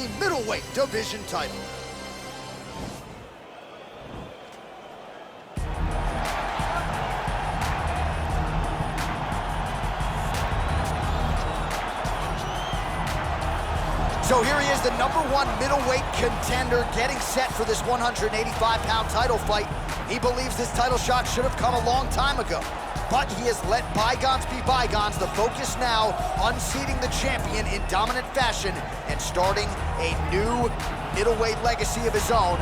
UFC middleweight division title. So here he is, the #1 middleweight contender, getting set for this 185-pound title fight. He believes this title shot should have come a long time ago, but he has let bygones be bygones. The focus now, unseating the champion in dominant fashion and starting a new middleweight legacy of his own.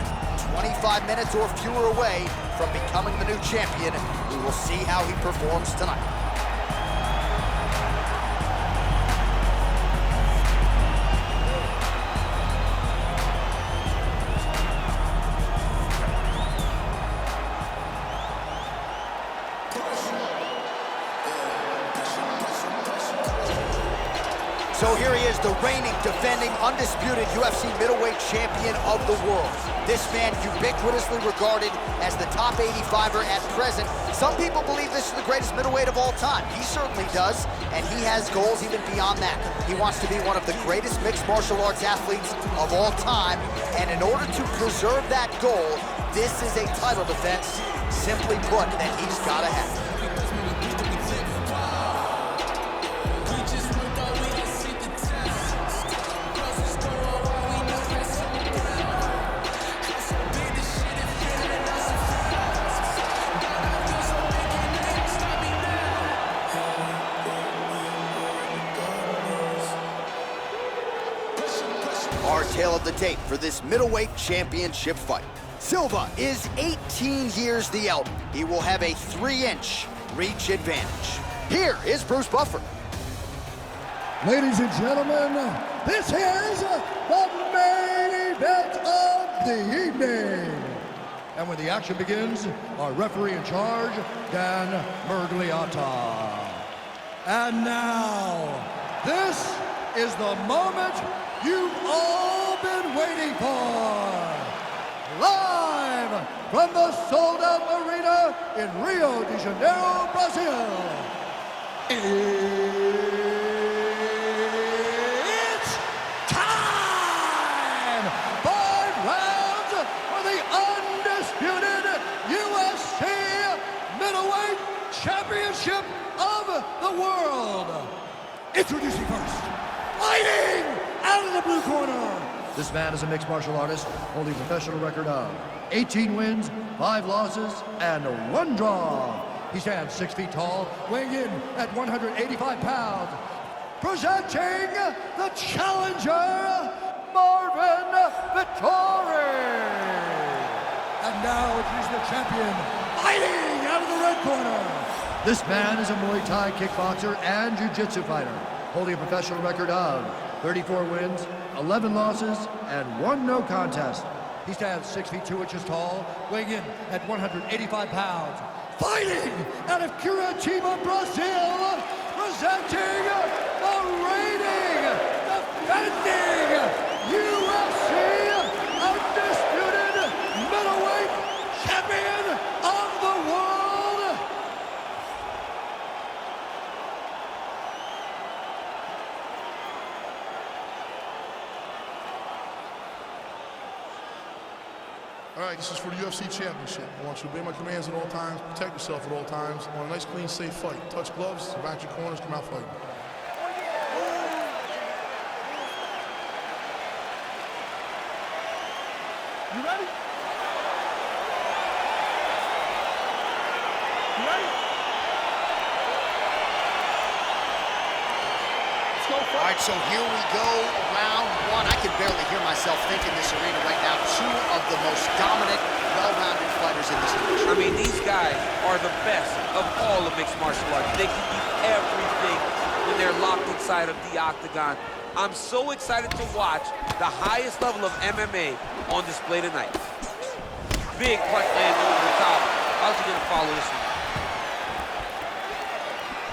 25 minutes or fewer away from becoming the new champion. We will see how he performs tonight. So here he is, the reigning, defending, undisputed UFC middleweight champion of the world. This man ubiquitously regarded as the top 85er at present. Some people believe this is the greatest middleweight of all time. He certainly does, and he has goals even beyond that. He wants to be one of the greatest mixed martial arts athletes of all time, and in order to preserve that goal, this is a title defense, simply put, that he's gotta have. Our tale of the tape for this middleweight championship fight. Silva is 18 years the elder. He will have a 3-inch reach advantage. Here is Bruce Buffer. Ladies and gentlemen, this is the main event of the evening. And when the action begins, our referee in charge, Dan Miragliotta. And now, this is the moment you've all been waiting for. Live from the sold-out arena in Rio de Janeiro, Brazil. It's time! 5 rounds for the undisputed UFC middleweight championship of the world. Introducing first, fighting out of the blue corner. This man is a mixed martial artist holding a professional record of 18 wins, 5 losses, and 1 draw. He stands 6 feet tall, weighing in at 185 pounds. Presenting the challenger, Marvin Vettori. And now he's the champion, fighting out of the red corner. This man is a Muay Thai kickboxer and jiu-jitsu fighter, holding a professional record of 34 wins, 11 losses, and 1 no contest. He stands 6 feet 2 inches tall, weighing in at 185 pounds. Fighting out of Curitiba, Brazil, presenting the reigning, defending UFC undisputed middleweight champion of the world. All right, this is for the UFC Championship. I want you to obey my commands at all times, protect yourself at all times. I want a nice, clean, safe fight. Touch gloves, back your corners, come out fighting. You ready? You ready? Let's go. All right, so here we go, round 1. I can barely hear myself think in this arena right now. 2 of the most dominant, well-rounded fighters in this division. I mean, these guys are the best of all of mixed martial arts. They can do everything when they're locked inside of the octagon. I'm so excited to watch the highest level of MMA on display tonight. Big punch lands over the top. How's he gonna follow this one?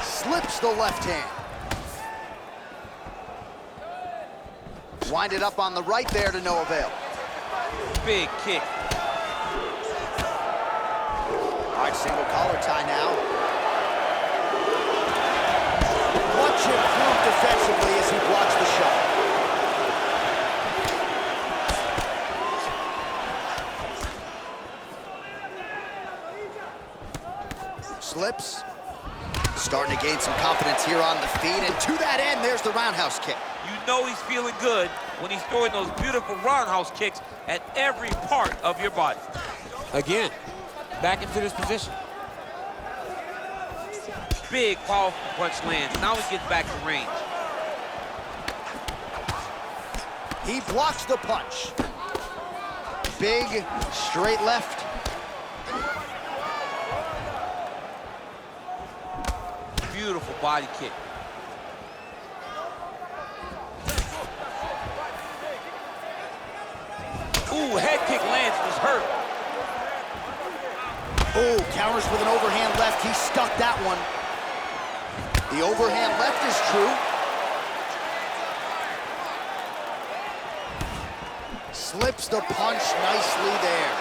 Slips the left hand. Winded up on the right there to no avail. Big kick. All right, single collar tie now. Watch him move defensively as he blocks the shot. slips. Starting to gain some confidence here on the feet, and to that end, there's the roundhouse kick. You know he's feeling good when he's throwing those beautiful roundhouse kicks at every part of your body. Again, back into this position. Big, powerful punch lands. Now he gets back to range. He blocks the punch. Big, straight left. Beautiful body kick. Ooh, head kick lands, was hurt. Ooh, counters with an overhand left. He stuck that one. The overhand left is true. Slips the punch nicely there.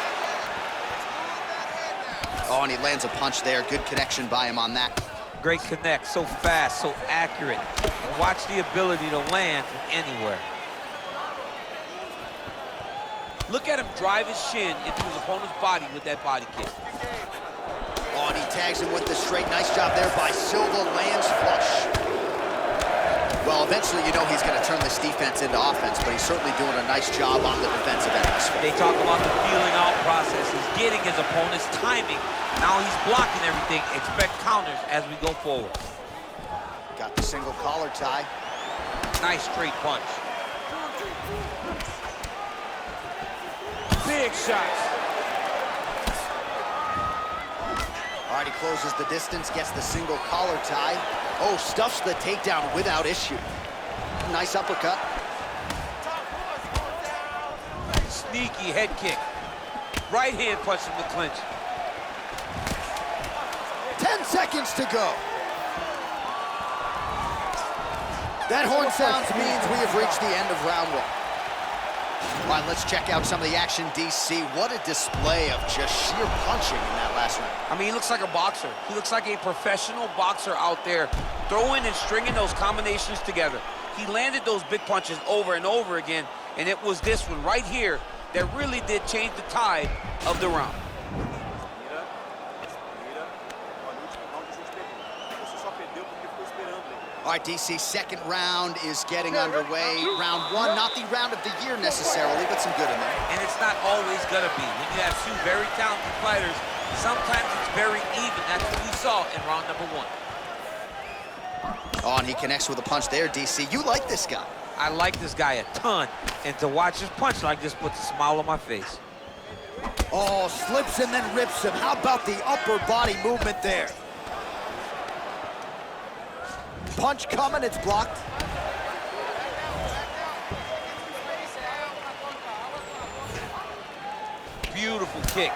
Oh, and he lands a punch there. Good connection by him on that. Great connect, so fast, so accurate. And watch the ability to land from anywhere. Look at him drive his shin into his opponent's body with that body kick. Oh, and he tags him with the straight. Nice job there by Silva. Lands flush. Well, eventually, you know he's going to turn this defense into offense, but he's certainly doing a nice job on the defensive end of this fight. They talk about the feeling out process. He's getting his opponent's timing. Now he's blocking everything. Expect counters as we go forward. Got the single collar tie. Nice straight punch. Big shots. All right, he closes the distance, gets the single collar tie. Oh, stuffs the takedown without issue. Nice uppercut. Sneaky head kick. Right hand punch in the clinch. 10 seconds to go. That horn sounds means we have reached the end of round one. All right, let's check out some of the action, DC. What a display of just sheer punching in that last round. I mean, he looks like a boxer. He looks like a professional boxer out there, throwing and stringing those combinations together. He landed those big punches over and over again, and it was this one right here that really did change the tide of the round. All right, DC, second round is getting underway. Round one, not the round of the year necessarily, but some good in there. And it's not always gonna be. When you have two very talented fighters, sometimes it's very even. That's what we saw in round number one. Oh, and he connects with a punch there, DC. You like this guy. I like this guy a ton, and to watch his punch like this puts a smile on my face. Oh, slips and then rips him. How about the upper body movement there? Punch coming, it's blocked. Beautiful kick.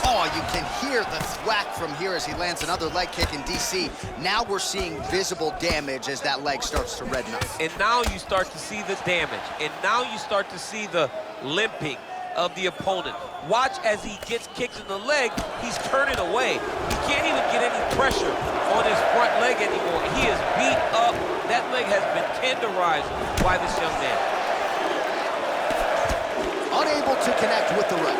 Oh, you can hear the thwack from here as he lands another leg kick in DC. Now we're seeing visible damage as that leg starts to redden up. And now you start to see the damage. And now you start to see the limping of the opponent. Watch as he gets kicked in the leg, he's turning away. He can't even get any pressure on his front leg anymore. He is beat up. That leg has been tenderized by this young man. Unable to connect with the right.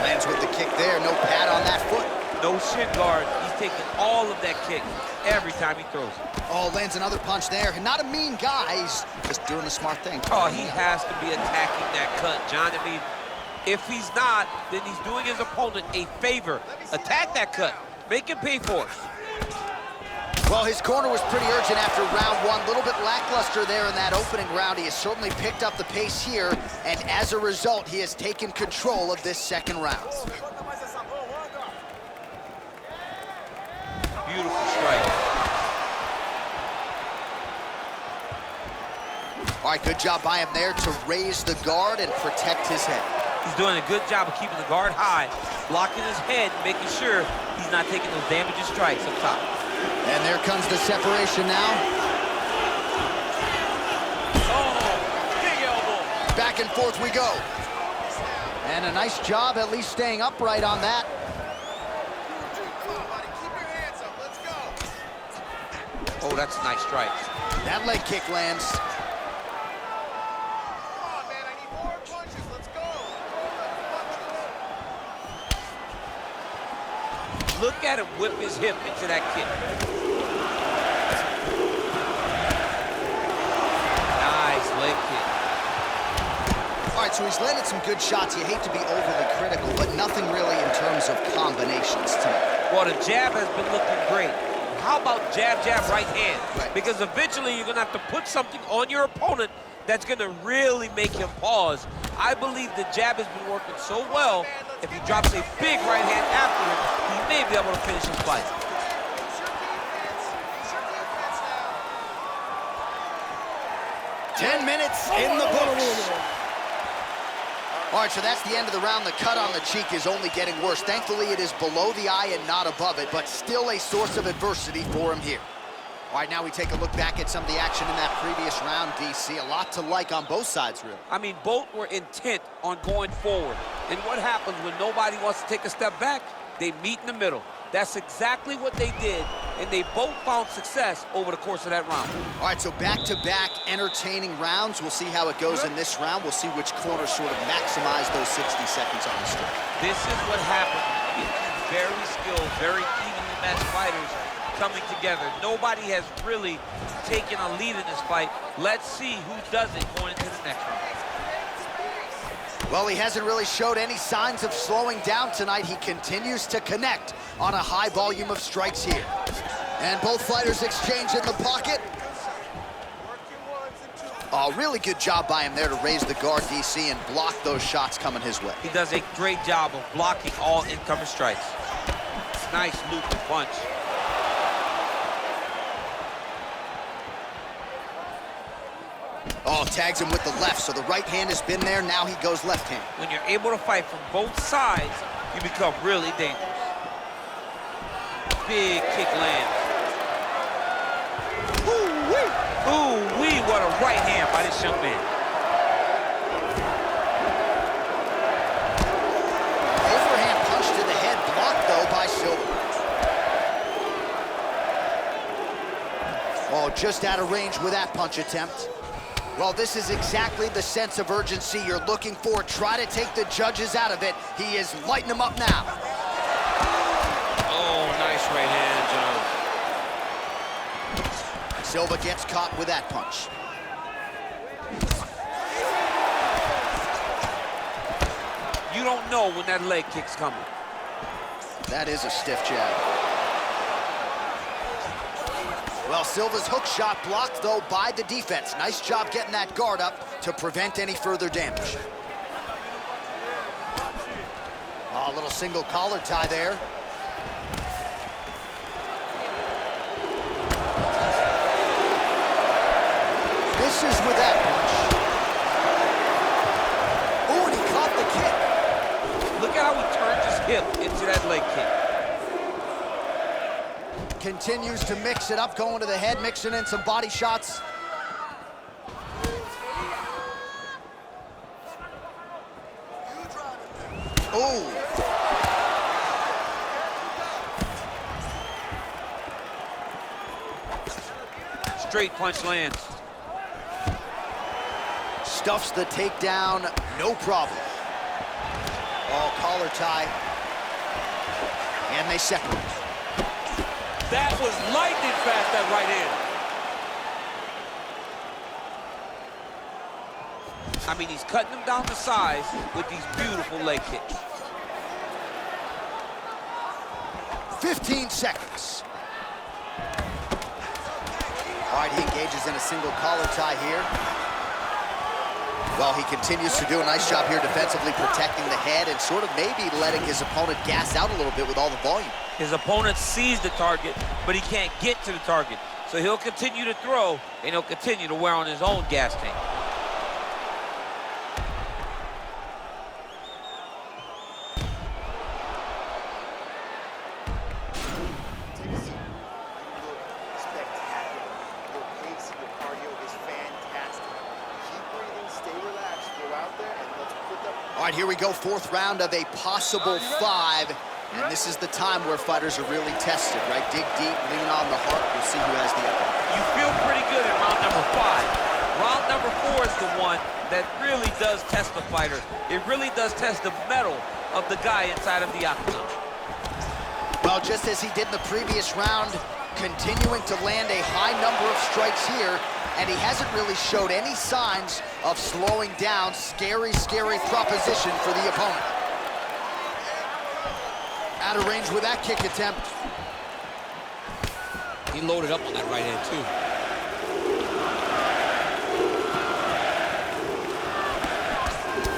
Lands with the kick there, no pad on that foot. No shin guard. He's taking all of that kick every time he throws it. Oh, lands another punch there. Not a mean guy, he's just doing a smart thing. Oh, he has to be attacking that cut, John. I mean, if he's not, then he's doing his opponent a favor. Attack that cut. Make him pay for it. Well, his corner was pretty urgent after round one. A little bit lackluster there in that opening round. He has certainly picked up the pace here, and as a result, he has taken control of this second round. Beautiful strike. All right, good job by him there to raise the guard and protect his head. He's doing a good job of keeping the guard high, blocking his head, making sure he's not taking those damaging strikes up top. And there comes the separation now. Oh, big elbow. Back and forth we go. And a nice job at least staying upright on that. Oh, that's a nice strike. That leg kick lands. look at him whip his hip into that kick. Nice leg kick. All right, so he's landed some good shots. You hate to be overly critical, but nothing really in terms of combinations tonight. Well, the jab has been looking great. How about jab, jab, right hand? Right. Because eventually you're going to have to put something on your opponent that's going to really make him pause. I believe the jab has been working so well, if he drops a big right hand after it, he may be able to finish his fight. Ten minutes in the books. All right, so that's the end of the round. The cut on the cheek is only getting worse. Thankfully, it is below the eye and not above it, but still a source of adversity for him here. All right, now we take a look back at some of the action in that previous round, DC. A lot to like on both sides, really. I mean, both were intent on going forward. And what happens when nobody wants to take a step back? They meet in the middle. That's exactly what they did, and they both found success over the course of that round. All right, so back-to-back entertaining rounds. We'll see how it goes in this round. We'll see which corner sort of maximize those 60 seconds on the stretch. This is what happens when you get very skilled, very evenly matched fighters coming together. Nobody has really taken a lead in this fight. Let's see who does it going into the next round. Well, he hasn't really showed any signs of slowing down tonight. He continues to connect on a high volume of strikes here. And both fighters exchange in the pocket. Oh, really good job by him there to raise the guard, DC, and block those shots coming his way. He does a great job of blocking all incoming strikes. Nice looping punch. Oh, tags him with the left, so the right hand has been there. Now he goes left hand. When you're able to fight from both sides, you become really dangerous. Big kick lands. Ooh-wee! Ooh-wee, what a right hand by this young man. Overhand punch to the head, blocked, though, by Silva. Oh, just out of range with that punch attempt. Well, this is exactly the sense of urgency you're looking for. Try to take the judges out of it. He is lighting them up now. Oh, nice right hand, John. Silva gets caught with that punch. You don't know when that leg kick's coming. That is a stiff jab. Well, Silva's hook shot blocked, though, by the defense. Nice job getting that guard up to prevent any further damage. Oh, a little single collar tie there. Misses with that punch. Oh, and he caught the kick. Look at how he turns his hip into that leg kick. Continues to mix it up, going to the head, mixing in some body shots. Oh. Straight punch lands. Stuffs the takedown, no problem. Oh, collar tie. And they separate. That was lightning fast, that right hand. I mean, he's cutting them down to size with these beautiful leg kicks. 15 seconds. All right, he engages in a single collar tie here. Well, he continues to do a nice job here defensively, protecting the head and sort of maybe letting his opponent gas out a little bit with all the volume. His opponent sees the target, but he can't get to the target. So he'll continue to throw, and he'll continue to wear on his own gas tank. All right, here we go, fourth round of a possible 5. And this is the time where fighters are really tested, right? Dig deep, lean on the heart. We'll see who has the upper. You feel pretty good in round number 5. Round number 4 is the one that really does test the fighter. It really does test the mettle of the guy inside of the octagon. Well, Well, just as he did in the previous round, continuing to land a high number of strikes here, and he hasn't really showed any signs of slowing down. Scary, scary proposition for the opponent. Out of range with that kick attempt. He loaded up on that right hand, too.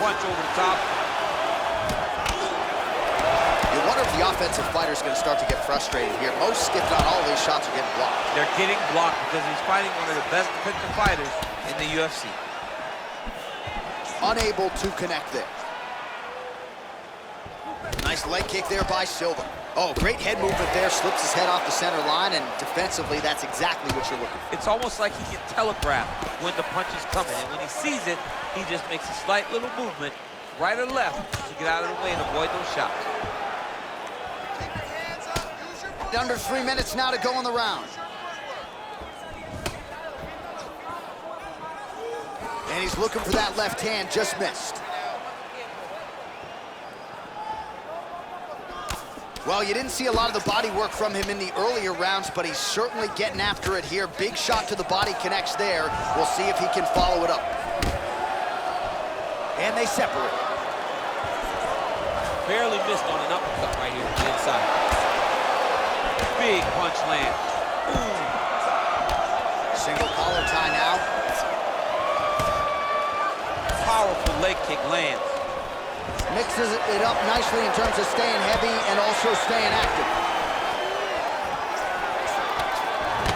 Punch over the top. You wonder if the offensive fighter is going to start to get frustrated here. Most, if not all, these shots are getting blocked. They're getting blocked because he's fighting one of the best defensive fighters in the UFC. Unable to connect there. Nice leg kick there by Silva. Oh, great head movement there. Slips his head off the center line, and defensively, that's exactly what you're looking for. It's almost like he can telegraph when the punch is coming, and when he sees it, he just makes a slight little movement, right or left, to get out of the way and avoid those shots. Under 3 minutes now to go in the round. And he's looking for that left hand, just missed. Well, you didn't see a lot of the body work from him in the earlier rounds, but he's certainly getting after it here. Big shot to the body connects there. We'll see if he can follow it up. And they separate. Barely missed on an uppercut right here on the inside. Big punch land. Ooh. Single collar tie now. Powerful leg kick lands. Mixes it up nicely in terms of staying heavy and also staying active.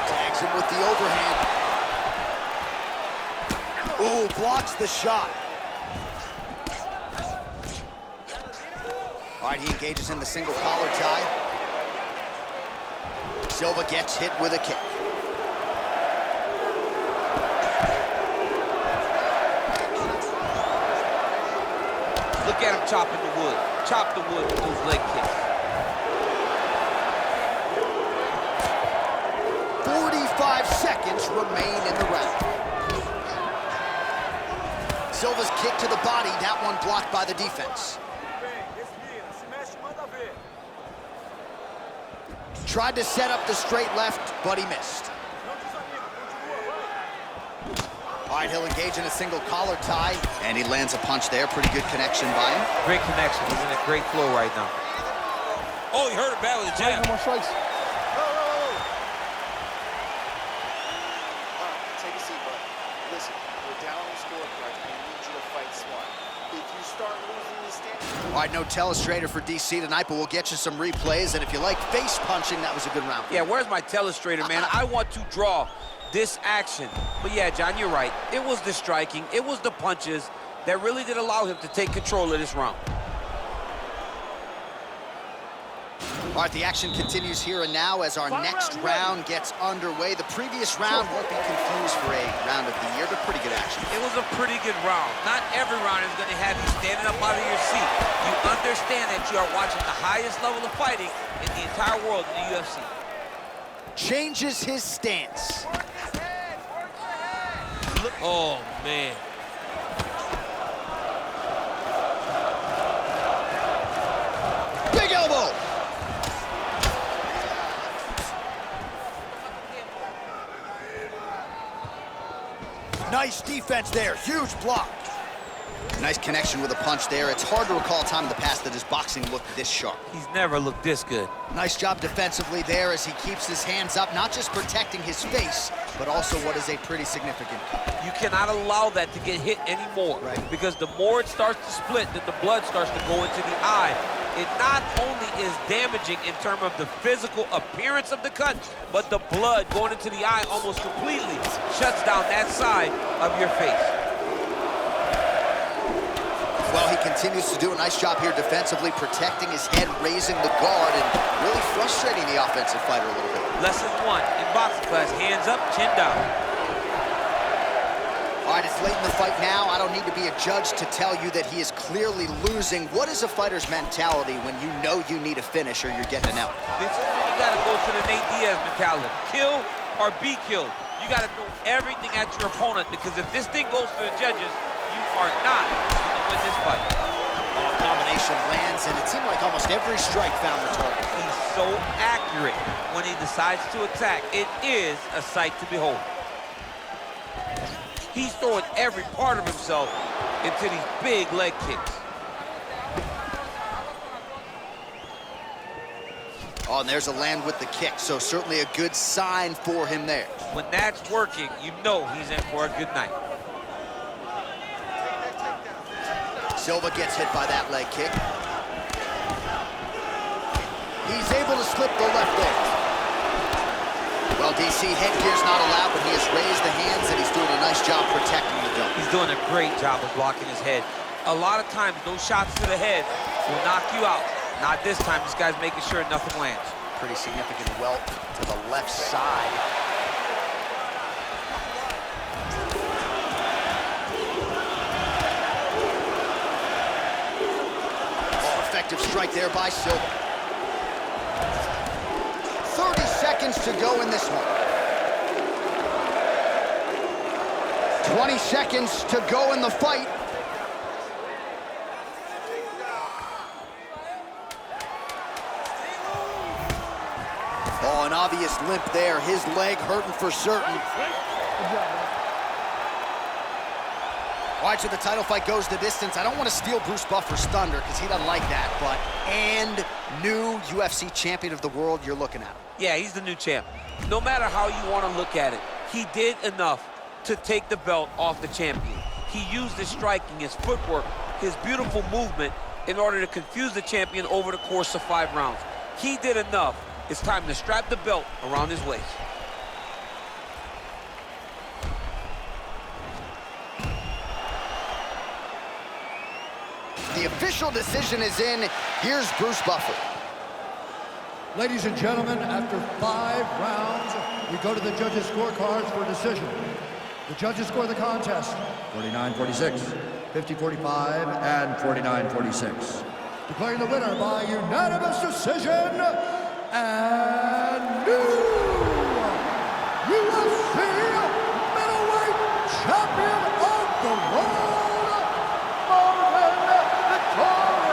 Tags him with the overhand. Ooh, blocks the shot. All right, he engages in the single collar tie. Silva gets hit with a kick. Look at him chopping the wood. Chop the wood with those leg kicks. 45 seconds remain in the round. Silva's kick to the body, that one blocked by the defense. Tried to set up the straight left, but he missed. All right, he'll engage in a single collar tie, and he lands a punch there. Pretty good connection by him. Great connection. He's in a great flow right now. Oh, he hurt it bad with the jab. No more strikes. Take a seat, bud. Listen, we're down on scorecards. I need you to fight smart. If you start losing these stands... All right, no telestrator for DC tonight, but we'll get you some replays. And if you like face punching, that was a good round. Yeah, where's my telestrator, man? I want to draw this action. But yeah, John, you're right. It was the striking, it was the punches that really did allow him to take control of this round. All right, the action continues here and now as our next round gets underway. The previous round won't be confused for a round of the year, but pretty good action. It was a pretty good round. Not every round is going to have you standing up out of your seat. You understand that you are watching the highest level of fighting in the entire world in the UFC. Changes his stance. Oh, man. Big elbow. Nice defense there, huge block. Nice connection with a punch there. It's hard to recall a time in the past that his boxing looked this sharp. He's never looked this good. Nice job defensively there as he keeps his hands up, not just protecting his face, but also what is a pretty significant cut. You cannot allow that to get hit anymore. Right. Because the more it starts to split, then the blood starts to go into the eye. It not only is damaging in terms of the physical appearance of the cut, but the blood going into the eye almost completely shuts down that side of your face. Well, he continues to do a nice job here defensively, protecting his head, raising the guard, and really frustrating the offensive fighter a little bit. Lesson 1 in boxing class, hands up, chin down. All right, it's late in the fight now. I don't need to be a judge to tell you that he is clearly losing. What is a fighter's mentality when you know you need a finish or you're getting out? This is when you gotta go to the Nate Diaz mentality. Kill or be killed. You gotta throw everything at your opponent, because if this thing goes to the judges, you are not gonna win this fight. Oh, combination lands, and it seemed like almost every strike found the target. He's so accurate when he decides to attack. It is a sight to behold. He's throwing every part of himself into these big leg kicks. Oh, and there's a land with the kick, so certainly a good sign for him there. When that's working, you know he's in for a good night. Silva gets hit by that leg kick. He's able to slip the left there. Well, DC, headgear's not allowed, but he has raised the hands, and he's doing a nice job protecting the dome. He's doing a great job of blocking his head. A lot of times, those shots to the head will knock you out. Not this time. This guy's making sure nothing lands. Pretty significant welt to the left side. Oh, effective strike there by Silva. 30 seconds to go in this one. 20 seconds to go in the fight. Oh, an obvious limp there. His leg hurting for certain. All right, so the title fight goes the distance. I don't want to steal Bruce Buffer's thunder because he doesn't like that, but and new UFC champion of the world you're looking at. Yeah, he's the new champ. No matter how you want to look at it, he did enough to take the belt off the champion. He used his striking, his footwork, his beautiful movement in order to confuse the champion over the course of 5 rounds. He did enough. It's time to strap the belt around his waist. The official decision is in. Here's Bruce Buffer. Ladies and gentlemen, after 5 rounds, we go to the judges' scorecards for a decision. The judges score the contest 49-46, 50-45, and 49-46. Declaring the winner by unanimous decision, and new UFC middleweight champion of the world, Marvin Vettori.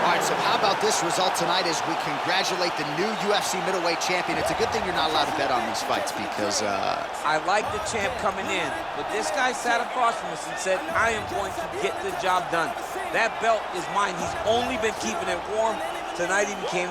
All right, so how about this result tonight as we congratulate the new UFC middleweight champion? It's a good thing you're not allowed to bet on these fights because... I like the champ coming in, but this guy sat across from us and said, I am going to get the job done. That belt is mine. He's only been keeping it warm. Tonight he became